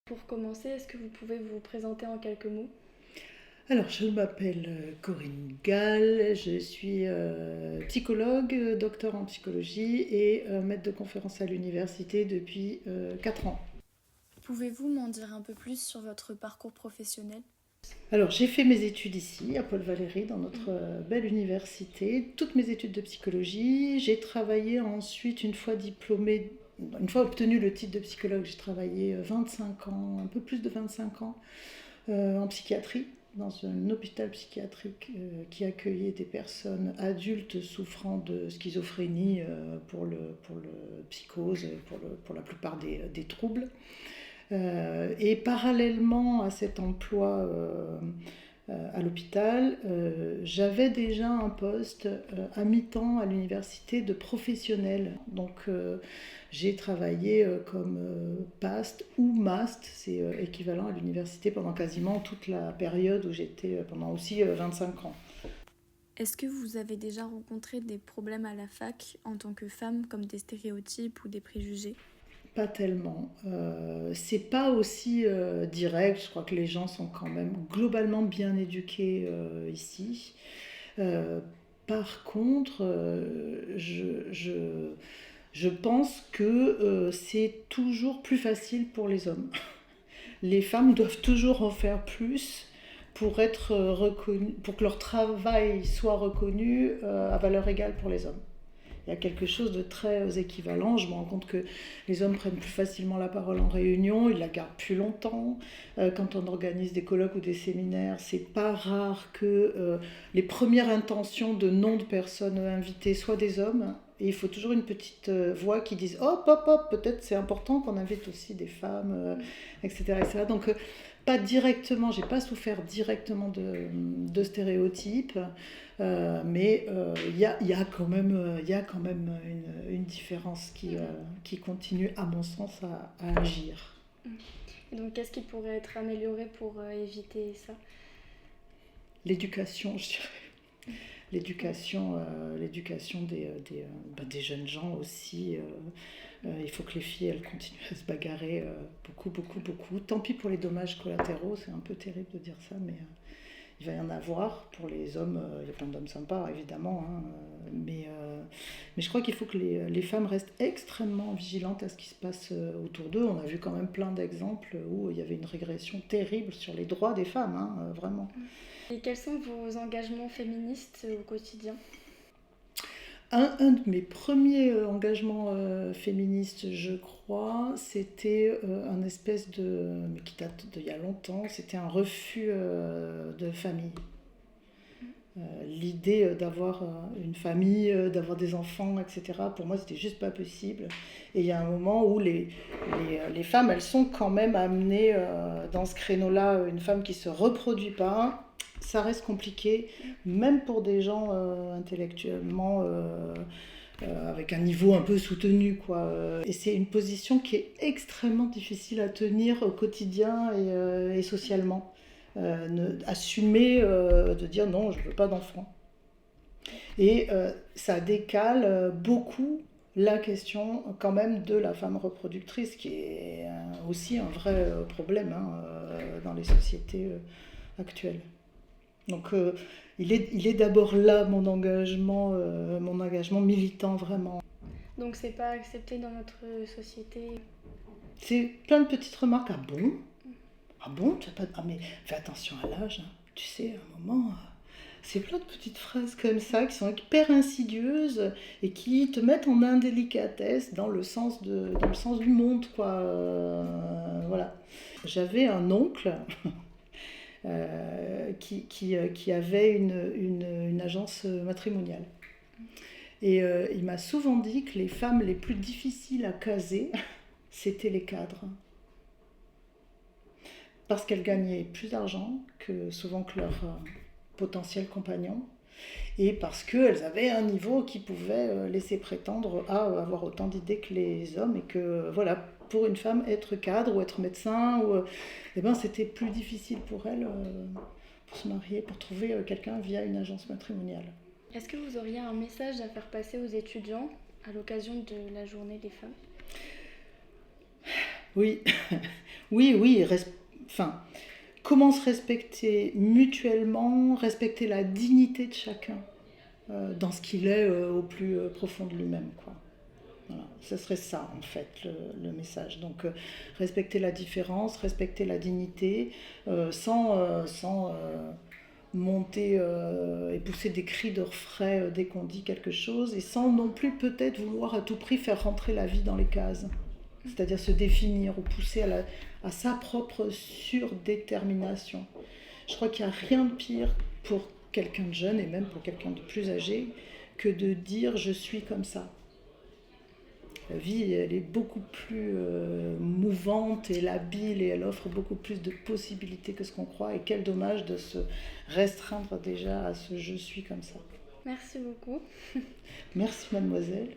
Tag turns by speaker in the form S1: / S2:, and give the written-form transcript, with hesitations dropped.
S1: Pour commencer, est-ce que vous pouvez vous présenter en quelques mots?
S2: Alors, je m'appelle Corinne Gall, je suis psychologue, docteur en psychologie et maître de conférence à l'université depuis 4 ans.
S1: Pouvez-vous m'en dire un peu plus sur votre parcours professionnel?
S2: Alors, j'ai fait mes études ici, à Paul Valéry, dans notre belle université, toutes mes études de psychologie. J'ai travaillé ensuite, une fois diplômée, une fois obtenu le titre de psychologue, j'ai travaillé 25 ans, un peu plus de 25 ans, en psychiatrie, dans un hôpital psychiatrique qui accueillait des personnes adultes souffrant de schizophrénie pour le psychose, pour la plupart des troubles. Et parallèlement à cet emploi à l'hôpital, j'avais déjà un poste à mi-temps à l'université de professionnel. Donc j'ai travaillé comme PAST ou MAST, c'est équivalent à l'université pendant quasiment toute la période où j'étais, pendant aussi 25 ans.
S1: Est-ce que vous avez déjà rencontré des problèmes à la fac en tant que femme, comme des stéréotypes ou des préjugés?
S2: Pas tellement. C'est pas aussi direct. Je crois que les gens sont quand même globalement bien éduqués ici. Euh, Par contre, je pense que c'est toujours plus facile pour les hommes. Les femmes doivent toujours en faire plus pour être reconnues, pour que leur travail soit reconnu à valeur égale pour les hommes. Il y a quelque chose de très équivalent. Je me rends compte que les hommes prennent plus facilement la parole en réunion, ils la gardent plus longtemps. Quand on organise des colloques ou des séminaires, c'est pas rare que les premières intentions de nom de personnes invitées soient des hommes. Et il faut toujours une petite voix qui dise hop, hop, hop, peut-être c'est important qu'on invite aussi des femmes, etc., etc. Donc, pas directement, j'ai pas souffert directement de stéréotypes. Mais il y a quand même une différence qui continue, à mon sens, à agir.
S1: Et donc, qu'est-ce qui pourrait être amélioré pour éviter ça?
S2: L'éducation, je dirais. L'éducation des jeunes gens aussi. Il faut que les filles, elles continuent à se bagarrer beaucoup, beaucoup, beaucoup. Tant pis pour les dommages collatéraux, c'est un peu terrible de dire ça, mais il va y en avoir. Pour les hommes, il y a plein d'hommes sympas, évidemment, hein, mais je crois qu'il faut que les femmes restent extrêmement vigilantes à ce qui se passe autour d'eux. On a vu quand même plein d'exemples où il y avait une régression terrible sur les droits des femmes, hein, vraiment.
S1: Et quels sont vos engagements féministes au quotidien?
S2: Un de mes premiers engagements féministes, je crois, c'était un espèce de, mais qui date d'il y a longtemps, c'était un refus de famille. L'idée d'avoir une famille, d'avoir des enfants, etc., pour moi, c'était juste pas possible. Et il y a un moment où les femmes, elles sont quand même amenées dans ce créneau-là. Une femme qui se reproduit pas, ça reste compliqué, même pour des gens intellectuellement avec un niveau un peu soutenu, quoi. Et c'est une position qui est extrêmement difficile à tenir au quotidien et socialement. Assumer de dire non, je veux pas d'enfant. Et ça décale beaucoup la question quand même de la femme reproductrice, qui est aussi un vrai problème, hein, dans les sociétés actuelles. Donc il est d'abord là mon engagement militant, vraiment.
S1: Donc, c'est pas accepté dans notre société.
S2: C'est plein de petites remarques. Ah bon? Ah bon? Tu as pas... Ah mais fais attention à l'âge, hein. Tu sais, à un moment... C'est plein de petites phrases comme ça qui sont hyper insidieuses et qui te mettent en indélicatesse dans le sens du monde, quoi. Voilà. J'avais un oncle qui avait une agence matrimoniale. Et il m'a souvent dit que les femmes les plus difficiles à caser, c'était les cadres. Parce qu'elles gagnaient plus d'argent que souvent que leurs potentiels compagnons. Et parce qu'elles avaient un niveau qui pouvait laisser prétendre à avoir autant d'idées que les hommes. Et que, voilà, pour une femme, être cadre ou être médecin, eh ben, c'était plus difficile pour elle pour se marier, pour trouver quelqu'un via une agence matrimoniale.
S1: Est-ce que vous auriez un message à faire passer aux étudiants à l'occasion de la journée des femmes?
S2: Oui, Oui, oui, enfin, comment se respecter mutuellement, respecter la dignité de chacun dans ce qu'il est au plus profond de lui-même, quoi. Voilà, ce serait ça en fait le message. Donc respecter la différence, respecter la dignité, sans monter et pousser des cris d'orfraie dès qu'on dit quelque chose, et sans non plus peut-être vouloir à tout prix faire rentrer la vie dans les cases. C'est-à-dire se définir ou pousser à sa propre surdétermination. Je crois qu'il n'y a rien de pire pour quelqu'un de jeune et même pour quelqu'un de plus âgé que de dire je suis comme ça. La vie, elle est beaucoup plus mouvante et labile et elle offre beaucoup plus de possibilités que ce qu'on croit. Et quel dommage de se restreindre déjà à ce je suis comme ça.
S1: Merci beaucoup.
S2: Merci mademoiselle.